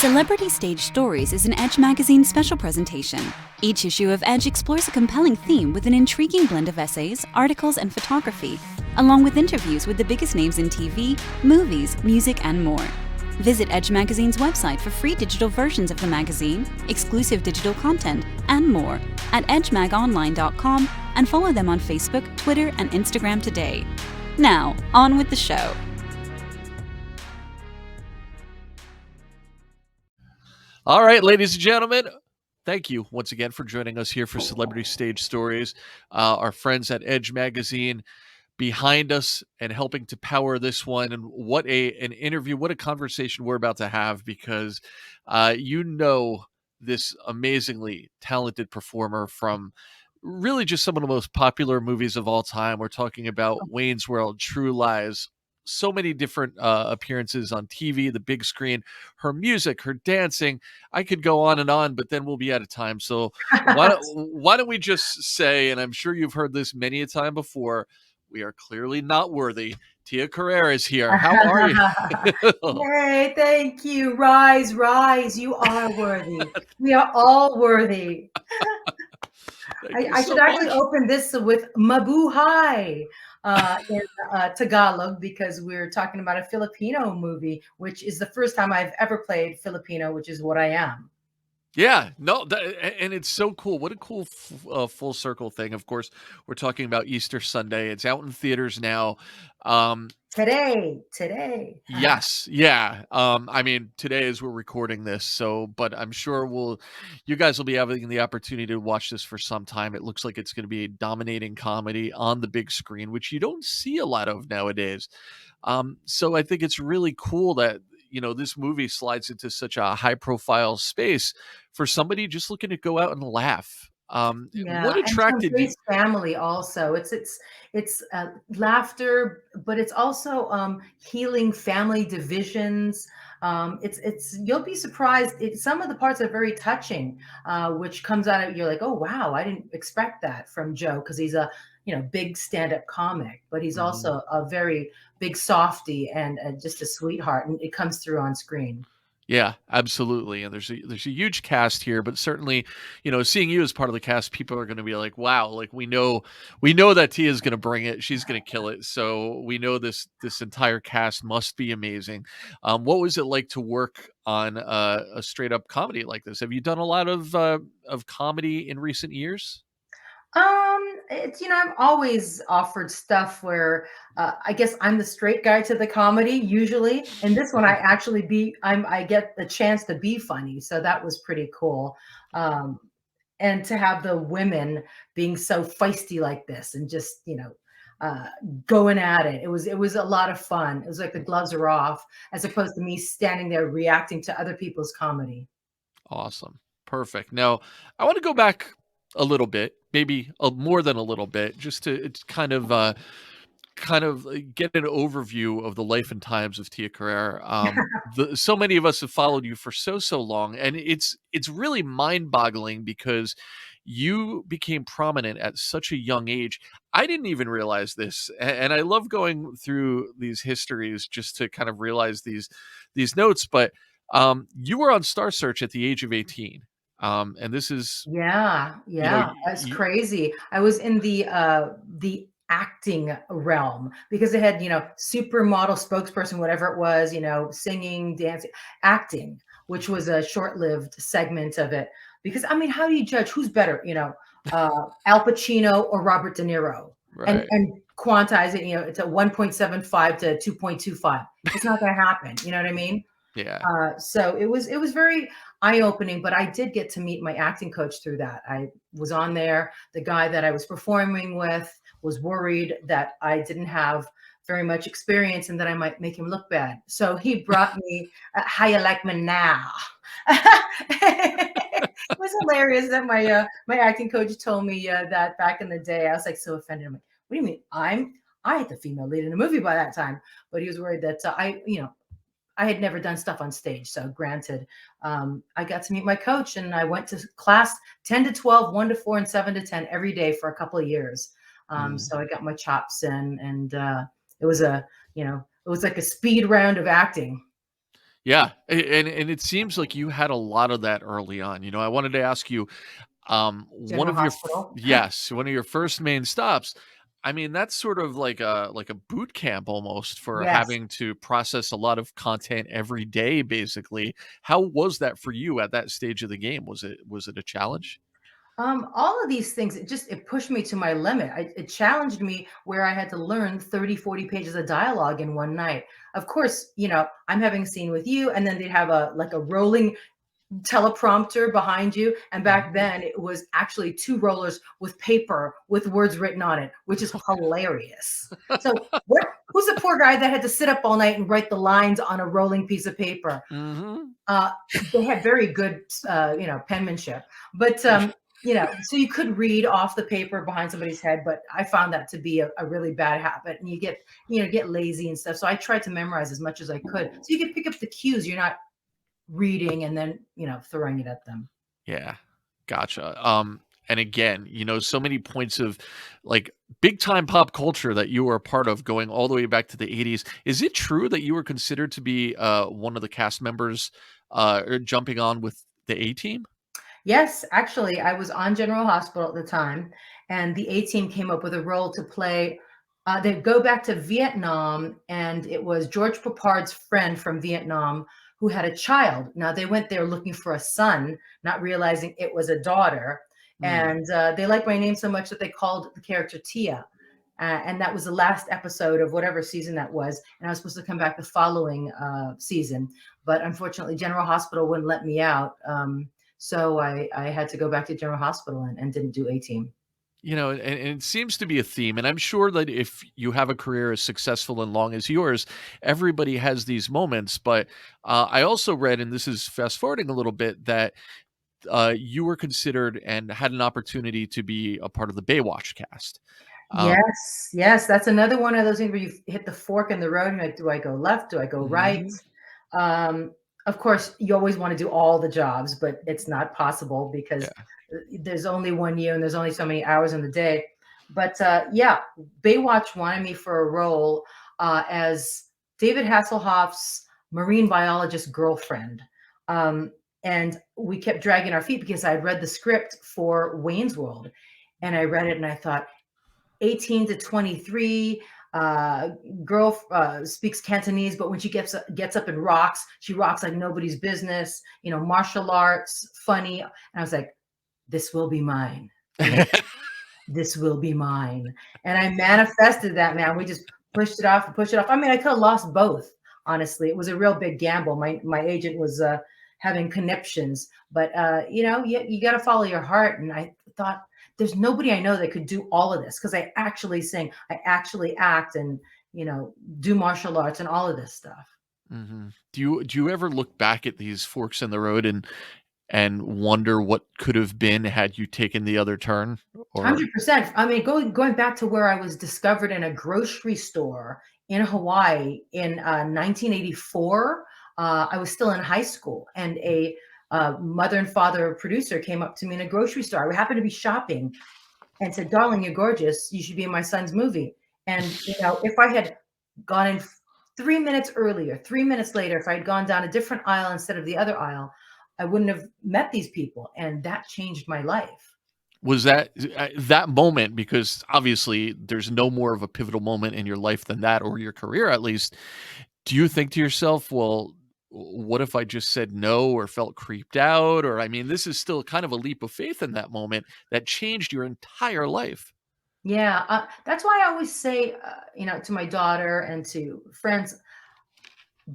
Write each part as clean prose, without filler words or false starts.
Celebrity Stage Stories is an Edge magazine special presentation. Each issue of Edge explores a compelling theme with an intriguing blend of essays, articles, and photography, along with interviews with the biggest names in TV, movies, music, and more. Visit Edge Magazine's website for free digital versions of the magazine, exclusive digital content, and more at edgemagonline.com, and follow them on Facebook, Twitter, and Instagram today. Now, on with the show. All right, ladies and gentlemen, thank you once again for joining us here for Celebrity Stage Stories. Our friends at Edge Magazine behind us and helping to power this one. And what an interview, what a conversation we're about to have, because this amazingly talented performer from really just some of the most popular movies of all time. We're talking about Wayne's World, True Lies, so many different appearances on TV, the big screen, her music, her dancing. I could go on, but then we'll be out of time. So why don't we just say, and I'm sure you've heard this many a time before, we are clearly not worthy. Tia CARRERE is here. How are you? Hey, thank you. Rise, rise. You are worthy. We are all worthy. I should actually open this with Mabuhay in Tagalog, because we're talking about a Filipino movie, which is the first time I've ever played Filipino, which is what I am. Yeah, no, and it's so cool. What a cool full circle thing. Of course, we're talking about Easter Sunday. It's out in theaters now. Today. Yes, yeah. I mean, today as we're recording this, but I'm sure you guys will be having the opportunity to watch this for some time. It looks like it's going to be a dominating comedy on the big screen, which you don't see a lot of nowadays. So I think it's really cool that this movie slides into such a high profile space for somebody just looking to go out and laugh. What attracted you? Family also. It's laughter, but it's also healing family divisions. You'll be surprised. Some of the parts are very touching, which comes out of, you're like, oh wow, I didn't expect that from Joe, because he's a big stand-up comic, but he's also a very big softie and just a sweetheart, and it comes through on screen. Yeah, absolutely. And there's a huge cast here, but certainly, seeing you as part of the cast, people are going to be like, wow, like we know that Tia is going to bring it. She's going to kill it. So we know this entire cast must be amazing. What was it like to work on a straight up comedy like this? Have you done a lot of comedy in recent years? It's, I've always offered stuff where I guess I'm the straight guy to the comedy usually. And this one, I get the chance to be funny. So that was pretty cool. And to have the women being so feisty like this and just, going at it. It was a lot of fun. It was like the gloves are off, as opposed to me standing there reacting to other people's comedy. Awesome. Perfect. Now, I want to go back a little bit, maybe more than a little bit, just to kind of get an overview of the life and times of Tia CARRERE. So many of us have followed you for so long, and it's really mind-boggling because you became prominent at such a young age. I didn't even realize this, and I love going through these histories just to kind of realize these notes. But you were on Star Search at the age of 18. And this is that's crazy. I was in the acting realm, because they had supermodel spokesperson, whatever it was, singing, dancing, acting, which was a short-lived segment of it. Because I mean, how do you judge who's better, Al Pacino or Robert De Niro? Right. And quantize it, it's a 1.75 to 2.25. It's not going to happen. You know what I mean? Yeah. So it was very eye-opening, but I did get to meet my acting coach through that. I was on there. The guy that I was performing with was worried that I didn't have very much experience and that I might make him look bad. So he brought me How You Like Me Now. It was hilarious that my acting coach told me that back in the day. I was like so offended. I'm like, what do you mean? I had the female lead in the movie by that time, but he was worried that I had never done stuff on stage. So granted, I got to meet my coach, and I went to class 10 to 12, 1 to 4, and 7 to 10 every day for a couple of years. So I got my chops in, and it was like a speed round of acting. Yeah, and it seems like you had a lot of that early on. I wanted to ask you, one General of your Hospital. yes, one of your first main stops. I mean, that's sort of like a boot camp almost for Yes. having to process a lot of content every day, basically. How was that for you at that stage of the game? Was it a challenge? All of these things, it pushed me to my limit. It challenged me where I had to learn 30, 40 pages of dialogue in one night. Of course, I'm having a scene with you, and then they'd have a rolling teleprompter behind you. And back Mhm. then it was actually two rollers with paper with words written on it, which is hilarious. So who's the poor guy that had to sit up all night and write the lines on a rolling piece of paper? Mhm. Uh, they had very good, penmanship, but so you could read off the paper behind somebody's head. But I found that to be a really bad habit, and you get lazy and stuff. So I tried to memorize as much as I could, so you could pick up the cues. You're not reading and then throwing it at them. Yeah. Gotcha. And again, so many points of like big time pop culture that you were a part of going all the way back to the 80s. Is it true that you were considered to be one of the cast members or jumping on with the A team? Yes, actually, I was on General Hospital at the time, and the A Team came up with a role to play. They go back to Vietnam, and it was George Papard's friend from Vietnam who had a child. Now, they went there looking for a son, not realizing it was a daughter. Hmm. And they liked my name so much that they called the character Tia. And that was the last episode of whatever season that was. And I was supposed to come back the following season. But unfortunately, General Hospital wouldn't let me out. So I had to go back to General Hospital and didn't do A Team. And it seems to be a theme. And I'm sure that if you have a career as successful and long as yours, everybody has these moments. But I also read, and this is fast forwarding a little bit, that you were considered and had an opportunity to be a part of the Baywatch cast. Um, Yes, yes, that's another one of those things where you hit the fork in the road. And you're like, do I go left? Do I go right? mhm, Um, of course, you always want to do all the jobs, but it's not possible because yeah. there's only one you and there's only so many hours in the day. But yeah, Baywatch wanted me for a role as David Hasselhoff's marine biologist girlfriend. Um, and we kept dragging our feet because I had read the script for Wayne's World, and I read it and I thought, 18 to 23, uh, girl speaks Cantonese, but when she gets up and rocks, she rocks like nobody's business. Martial arts, funny. And I was like, this will be mine. This will be mine. And I manifested that, man. We just pushed it off and pushed it off. I mean, I could have lost both. Honestly, it was a real big gamble. My agent was having conniptions, but you got to follow your heart. And I thought, there's nobody I know that could do all of this because I actually sing, I actually act, and do martial arts and all of this stuff. Mhm. Do you ever look back at these forks in the road and wonder what could have been had you taken the other turn? Or 100%. I mean, going back to where I was discovered in a grocery store in Hawaii in 1984. I was still in high school, and a mother and father producer came up to me in a grocery store. We happened to be shopping, and said, "Darling, you're gorgeous. You should be in my son's movie." And if I had gone in 3 minutes earlier, 3 minutes later, if I had gone down a different aisle instead of the other aisle, I wouldn't have met these people, and that changed my life. was that moment, because obviously there's no more of a pivotal moment in your life than that, or your career at least. Do you think to yourself, "Well, what if I just said no or felt creeped out?" Or I mean, this is still kind of a leap of faith in that moment that changed your entire life. Yeah, that's why I always say, to my daughter and to friends,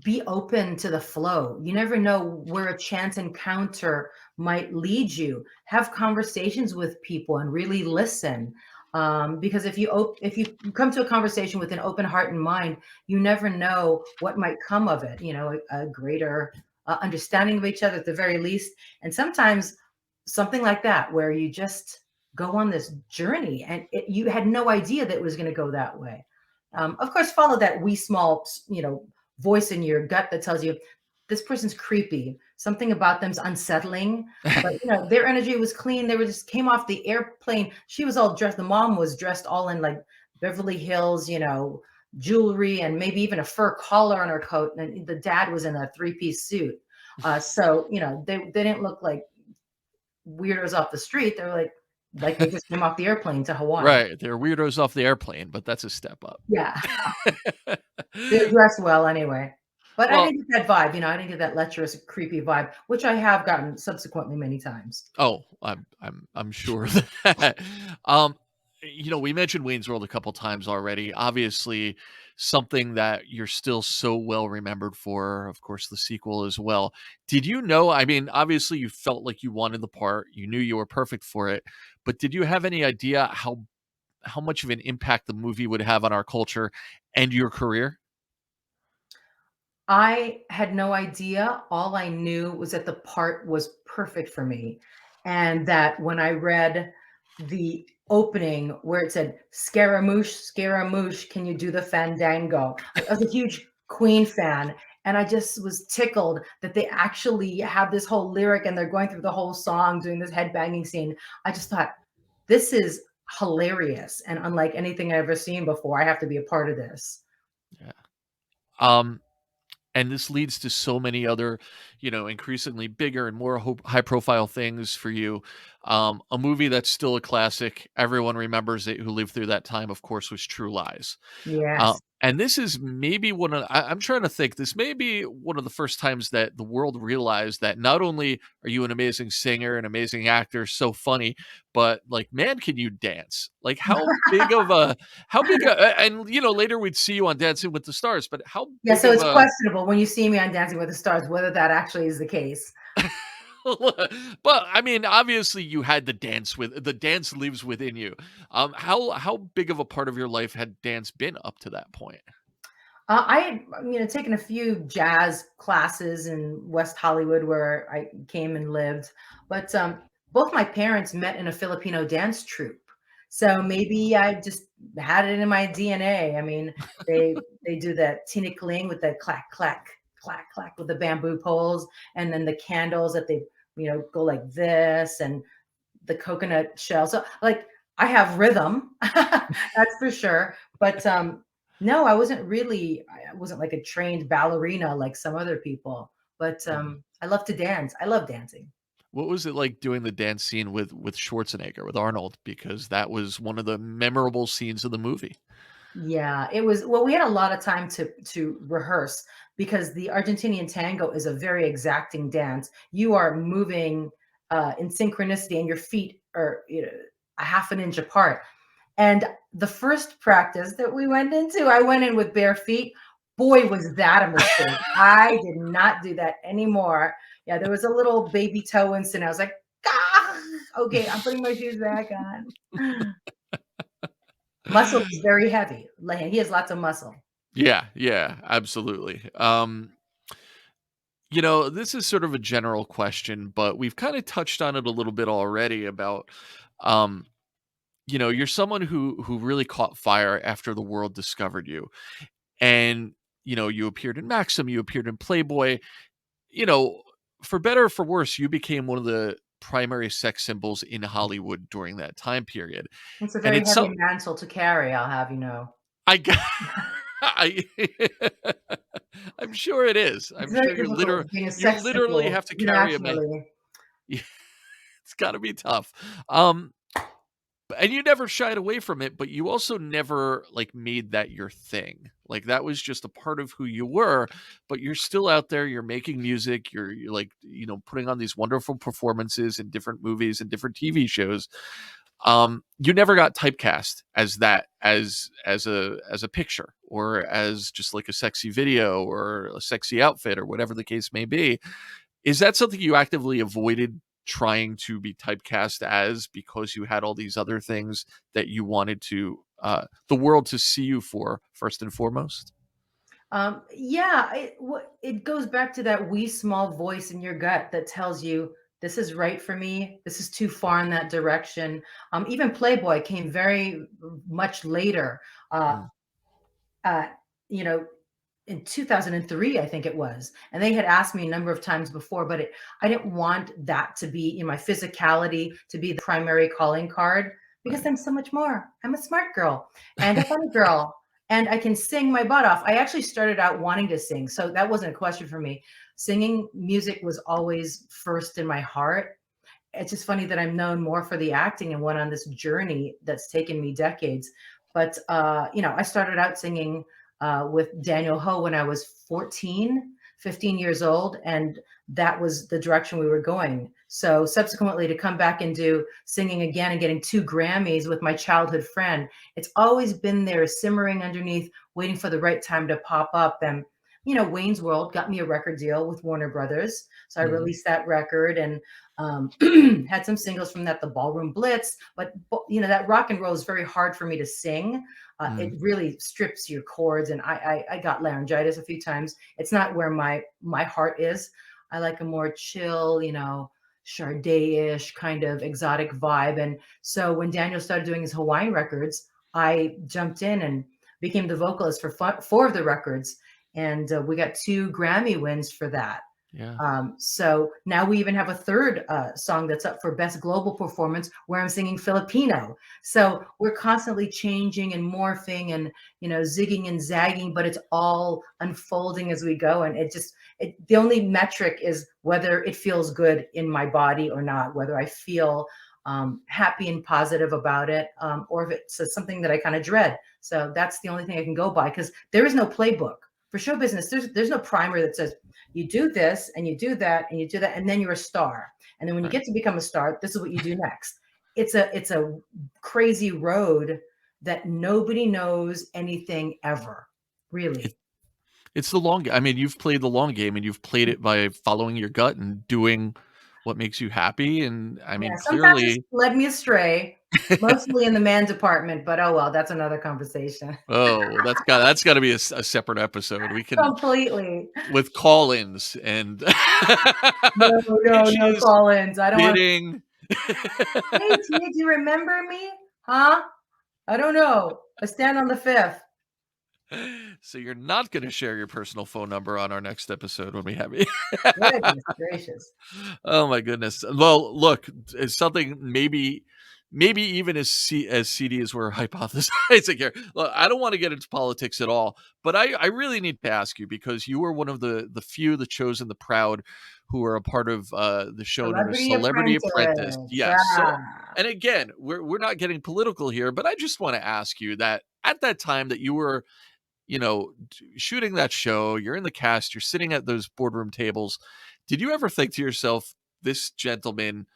be open to the flow. You never know where a chance encounter might lead you. Have conversations with people and really listen. Because if you come to a conversation with an open heart and mind, you never know what might come of it. A greater understanding of each other at the very least, and sometimes something like that where you just go on this journey and you had no idea that it was going to go that way. Of course, follow that wee small, voice in your gut that tells you this person's creepy. Something about them's unsettling. But their energy was clean. They were just came off the airplane. She was all dressed. The mom was dressed all in like Beverly Hills, jewelry and maybe even a fur collar on her coat. And the dad was in a three-piece suit. So, they didn't look like weirdos off the street. They were like they just came off the airplane to Hawaii. Right. They're weirdos off the airplane, but that's a step up. Yeah. They're dressed well anyway. But I Well, didn't get that vibe, I didn't get that lecherous, creepy vibe, which I have gotten subsequently many times. oh, I'm sure that we mentioned Wayne's World a couple times already. Obviously, something that you're still so well remembered for, of course, the sequel as well. Did you know, I mean, obviously you felt like you wanted the part, you knew you were perfect for it, but did you have any idea how much of an impact the movie would have on our culture and your career? I had no idea. All I knew was that the part was perfect for me. And that when I read the opening where it said, Scaramouche, Scaramouche, can you do the fandango? I was a huge Queen fan. And I just was tickled that they actually have this whole lyric and they're going through the whole song doing this headbanging scene. I just thought, this is hilarious and unlike anything I've ever seen before. I have to be a part of this. Yeah. Um, and this leads to so many other, increasingly bigger and more high profile things for you. A movie that's still a classic, everyone remembers it who lived through that time, of course, was True Lies. Yes. And this is maybe I'm trying to think, this may be one of the first times that the world realized that not only are you an amazing singer, an amazing actor, so funny, but like, man, can you dance? Like, and later we'd see you on Dancing with the Stars, but how Yeah, big so of it's a, questionable when you see me on Dancing with the Stars, whether that actually is the case. but I mean, obviously you had the dance lives within you. How big of a part of your life had dance been up to that point? I had, taken a few jazz classes in West Hollywood where I came and lived, but both my parents met in a Filipino dance troupe. So maybe I just had it in my DNA. I mean, they do that tinikling with the clack clack clack clack with the bamboo poles, and then the candles that they go like this, and the coconut shell. So like I have rhythm, that's for sure. But no, I wasn't like a trained ballerina like some other people. But I love to dance. I love dancing. What was it like doing the dance scene with Schwarzenegger, with Arnold? Because that was one of the memorable scenes of the movie. Yeah, it was. Well, we had a lot of time to rehearse because the Argentinian tango is a very exacting dance. You are moving in synchronicity, and your feet are a half an inch apart. And the first practice that we went into, I went in with bare feet. Boy, was that a mistake. I did not do that anymore. Yeah, there was a little baby toe incident. I was like, ah, okay, I'm putting my shoes back on. Muscle is very heavy. Like, he has lots of muscle. Yeah, yeah, absolutely. This is sort of a general question, but we've kind of touched on it a little bit already about, um, you're someone who really caught fire after the world discovered you. And, you appeared in Maxim, you appeared in Playboy, you know, for better or for worse, you became one of the primary sex symbols in Hollywood during that time period. It's a And very it's heavy some mantle to carry, I'll have you know. I g I I'm sure it is. It's I'm very sure difficult being a you sex literally symbol have to carry a man. internationally. It's gotta be tough. Um, and you never shied away from it, but you also never, like, made that your thing. Like, that was just a part of who you were, but you're still out there, you're making music, you're like, putting on these wonderful performances in different movies and different TV shows. You never got typecast as that, as a picture, or as just like a sexy video or a sexy outfit or whatever the case may be. Is that something you actively avoided trying to be typecast as, because you had all these other things that you wanted to the world to see you for first and foremost? Yeah, it goes back to that wee small voice in your gut that tells you this is right for me. This is too far in that direction. Even Playboy came very much later. Uh, Mm, uh, you know, in 2003, I think it was, and they had asked me a number of times before, but I didn't want that to be my physicality to be the primary calling card because right. I'm so much more. I'm a smart girl and a funny girl. and I can sing my butt off. I actually started out wanting to sing, so that wasn't a question for me. Singing music was always first in my heart. It's just funny that I'm known more for the acting and went on this journey that's taken me decades. But I started out singing with Daniel Ho when I was 14, 15 years old, and that was the direction we were going. So subsequently to come back and do singing again and getting 2 Grammys with my childhood friend, it's always been there simmering underneath, waiting for the right time to pop up. And Wayne's World got me a record deal with Warner Brothers. So I Mhm. released that record and had some singles from that, the Ballroom Blitz. But that rock and roll is very hard for me to sing. It Mhm. really strips your chords, and I got laryngitis a few times. It's not where my heart is. I like a more chill, Sade-ish kind of exotic vibe. And so when Daniel started doing his Hawaiian records, I jumped in and became the vocalist for 4 of the records, and we got 2 Grammy wins for that. Yeah. So now we even have a third song that's up for Best Global Performance where I'm singing Filipino. So we're constantly changing and morphing and, zigging and zagging, but it's all unfolding as we go. And the only metric is whether it feels good in my body or not, whether I feel happy and positive about it, or if it's something that I kind of dread. So that's the only thing I can go by, because there is no playbook for show business. There's no primer that says, you do this and you do that and you do that, and then you're a star. And then when you Right. get to become a star, this is what you do next. It's a crazy road that nobody knows anything ever, It, really. it's the long game. I mean, you've played the long game and you've played it by following your gut and doing what makes you happy. And I Yeah, mean, sometimes it's clearly, led me astray, mostly in the man department, but oh well, that's another conversation. oh, that's got to be a separate episode. We can Completely. with call-ins and No, no, no pitches, call-ins. I don't want bidding. to. Hey, Tia, do you remember me? Huh? I don't know. I stand on the fifth. So you're not going to share your personal phone number on our next episode when we have you. Goodness gracious. Oh my goodness. Well, look, it's something maybe even as CD as we're hypothesizing here. Look, I don't want to get into politics at all, but I really need to ask you, because you were one of the few, the chosen, the proud, who are a part of the show known as Celebrity Celebrity Apprentice. Apprentice. Yes. So, Yeah. and again, we're not getting political here, but I just want to ask you that at that time that you were, shooting that show, you're in the cast, you're sitting at those boardroom tables. Did you ever think to yourself, this gentleman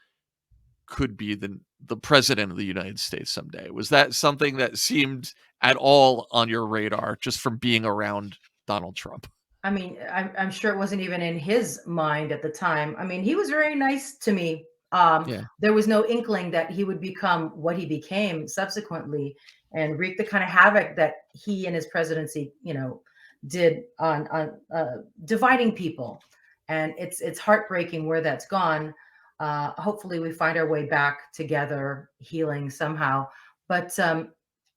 could be the president of the United States someday? Was that something that seemed at all on your radar just from being around Donald Trump? I mean, I'm sure it wasn't even in his mind at the time. I mean, he was very nice to me. Yeah. There was no inkling that he would become what he became subsequently and wreak the kind of havoc that he and his presidency, did on dividing people. And it's heartbreaking where that's gone. Hopefully, we find our way back together, healing somehow. But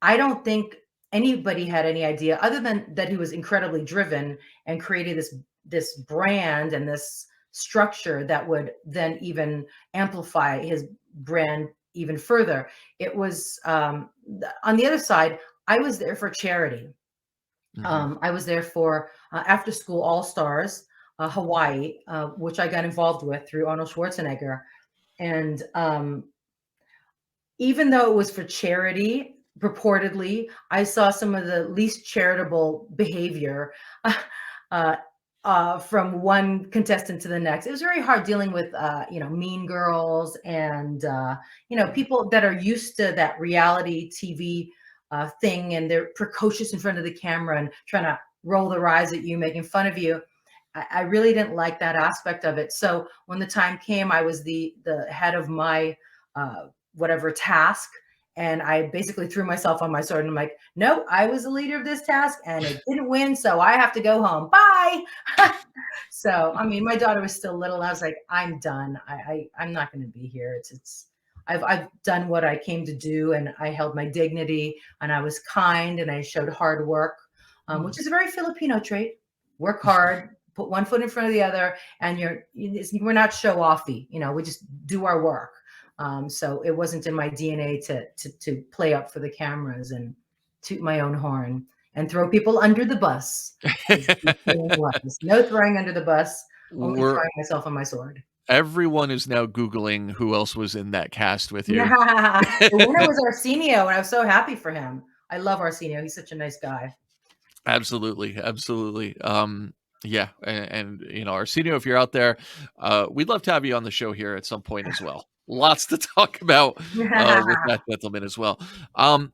I don't think anybody had any idea, other than that he was incredibly driven and created this brand and this structure that would then even amplify his brand even further. It was on the other side, I was there for charity. Mhm. I was there for after school all stars Hawaii, which I got involved with through Arnold Schwarzenegger. And even though it was for charity, purportedly, I saw some of the least charitable behavior uh, from one contestant to the next. It was very hard dealing with, mean girls and, people that are used to that reality TV thing, and they're precocious in front of the camera and trying to roll their eyes at you, making fun of you. I really didn't like that aspect of it. So when the time came, I was the head of my whatever task, and I basically threw myself on my sword. And I'm like, no, I was the leader of this task, and it didn't win, so I have to go home. Bye. So I mean, my daughter was still little, and I was like, I'm done. I'm not going to be here. I've done what I came to do, and I held my dignity, and I was kind, and I showed hard work, Mm. which is a very Filipino trait. Work hard, put one foot in front of the other, and we're not show offy. We just do our work. So it wasn't in my DNA to play up for the cameras and toot my own horn. and throw people under the bus. Is the saying was. No throwing under the bus, only We're throwing myself on my sword. Everyone is now Googling who else was in that cast with you. Yeah. The winner was Arsenio, and I was so happy for him. I love Arsenio. He's such a nice guy. Absolutely, absolutely. Yeah, and you know, Arsenio, if you're out there, we'd love to have you on the show here at some point as well. Lots to talk about with that gentleman as well. Um,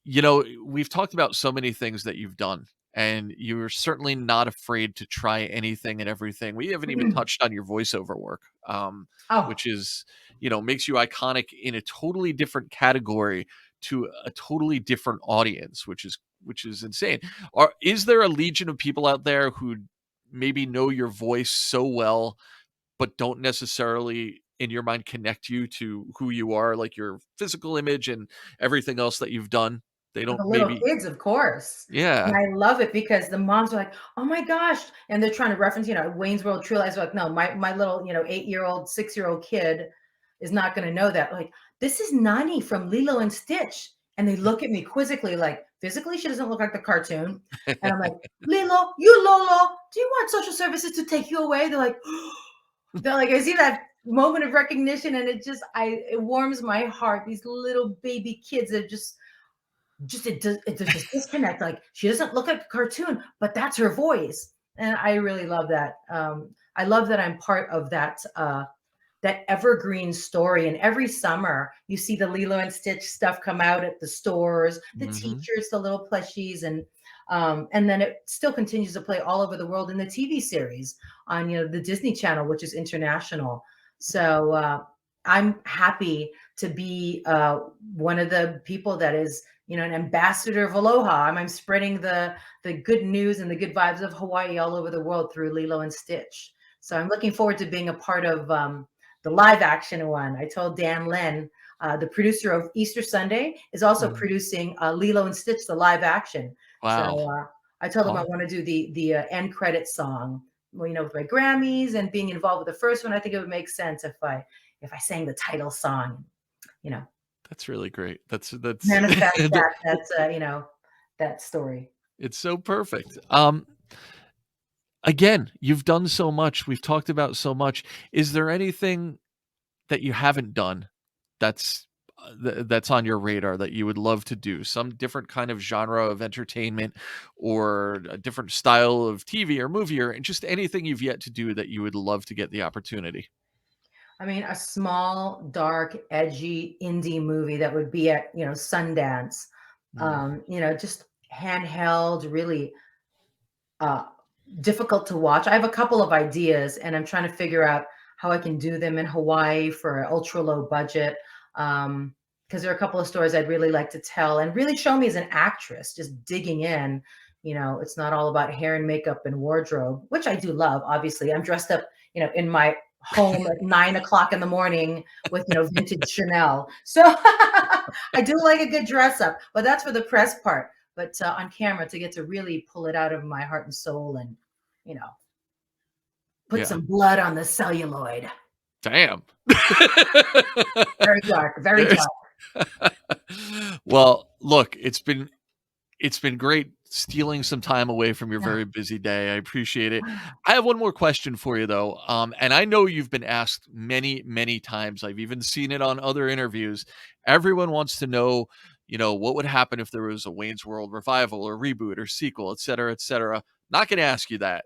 you know, we've talked about so many things that you've done, and you're certainly not afraid to try anything and everything. We haven't even touched on your voiceover work, Oh, which is, you know, makes you iconic in a totally different category to a totally different audience, which is insane. Is there a legion of people out there who maybe know your voice so well, but don't necessarily in your mind connect you to who you are, like your physical image and everything else that you've done? They for don't the little maybe. kids, of course. And Yeah. I love it because the moms are like, "Oh my gosh!" And they're trying to reference, Wayne's World, True Lies. Like, no, my little, 8-year-old, 6-year-old kid is not going to know that. Like, this is Nani from Lilo and Stitch, and they look at me quizzically, like, physically she doesn't look like the cartoon, and I'm like, Lilo, you Lolo, do you want social services to take you away? They're like, I see that moment of recognition, and it warms my heart. These little baby kids are there's this disconnect. Like, she doesn't look like a cartoon, but that's her voice, and I really love that. I love that I'm part of that evergreen story. And every summer, you see the Lilo and Stitch stuff come out at the stores, the Hmm. teachers, the little plushies, and then it still continues to play all over the world in the TV series on the Disney Channel, which is international. So I'm happy to be one of the people that is an ambassador of aloha. I'm spreading the good news and the good vibes of Hawaii all over the world through Lilo and Stitch. So I'm looking forward to being a part of the live action one. I told Dan Lin, the producer of Easter Sunday, is also Hmm. producing Lilo and Stitch, the live action. So Wow. I told him I Oh, want to do the end credit song. Well, with my Grammys and being involved with the first one, I think it would make sense if I sang the title song. You know, that's really great. That's manifest that story. it's so perfect. Again, you've done so much. We've talked about so much. Is there anything that you haven't done that's that's on your radar that you would love to do? Some different kind of genre of entertainment or a different style of TV or movie or just anything you've yet to do that you would love to get the opportunity? I mean, a small, dark, edgy indie movie that would be at Sundance. Mm, Just handheld, really uh, difficult to watch. I have a couple of ideas, and I'm trying to figure out how I can do them in Hawaii for an ultra low budget. Because there are a couple of stories I'd really like to tell and really show me as an actress, just digging in. It's not all about hair and makeup and wardrobe, which I do love. Obviously, I'm dressed up, in my home at 9 o'clock in the morning with vintage Chanel. So I do like a good dress up, but that's for the press part. But on camera, to get to really pull it out of my heart and soul, and you know put yeah. some blood on the celluloid. Damn. Very dark, very There's dark. Well, look, it's been great stealing some time away from your Yeah. very busy day. I appreciate it. I have one more question for you though. And I know you've been asked many, many times. I've even seen it on other interviews. Everyone wants to know, what would happen if there was a Wayne's World revival or reboot or sequel, et cetera, et cetera. Not going to ask you that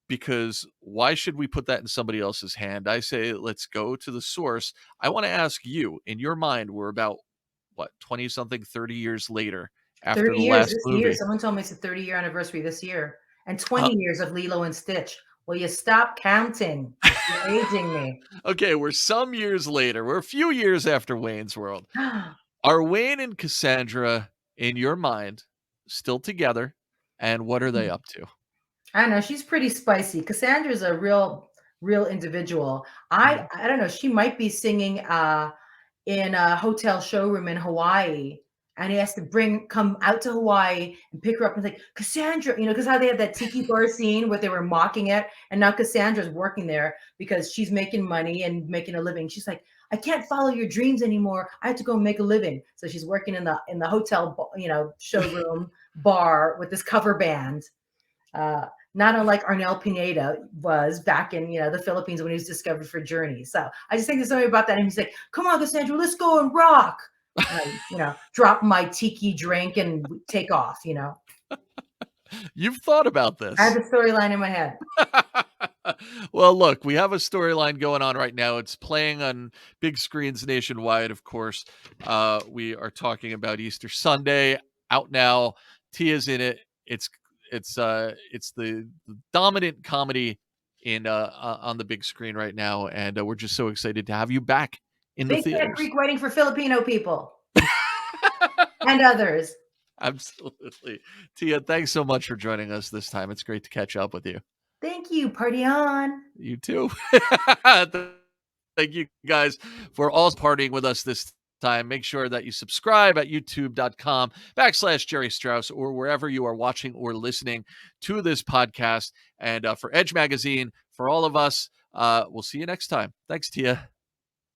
because why should we put that in somebody else's hand? I say, let's go to the source. I want to ask you, in your mind, we're about what, 20 something, 30 years later after 30 the years last this year. movie. Someone told me it's the 30-year anniversary this year, and Uh, 20 years of Lilo and Stitch. Will you stop counting? You're aging me. okay, we're some years later. We're a few years after Wayne's World. Are Wayne and Cassandra, in your mind, still together? And what are they up to? I don't know. She's pretty spicy. Cassandra's a real individual. I Mhm. I don't know. She might be singing in a hotel showroom in Hawaii, and he has to come out to Hawaii and pick her up and like, Cassandra, because how they had that tiki bar scene where they were mocking it, and now Cassandra's working there because she's making money and making a living. She's like, I can't follow your dreams anymore. I have to go make a living. So she's working in the hotel, showroom, bar with this cover band. Not unlike Arnel Pineda was back in, the Philippines when he was discovered for Journey. So I just think there's something about that. And he's like, come on, Cassandra, let's go and rock. Drop my tiki drink and take off, You've thought about this. I have the storyline in my head. Well, look, we have a storyline going on right now. It's playing on big screens nationwide, of course. We are talking about Easter Sunday, out now. Tia's in it. It's the dominant comedy in on the big screen right now, and we're just so excited to have you back in the theaters. Greek wedding for Filipino people and others. Absolutely. Tia, thanks so much for joining us this time. It's great to catch up with you. Thank you. Party on. You too. Thank you guys for all partying with us this time. Make sure that you subscribe at youtube.com/Jerry Strauss or wherever you are watching or listening to this podcast. And for Edge Magazine, for all of us, we'll see you next time. Thanks, Tia.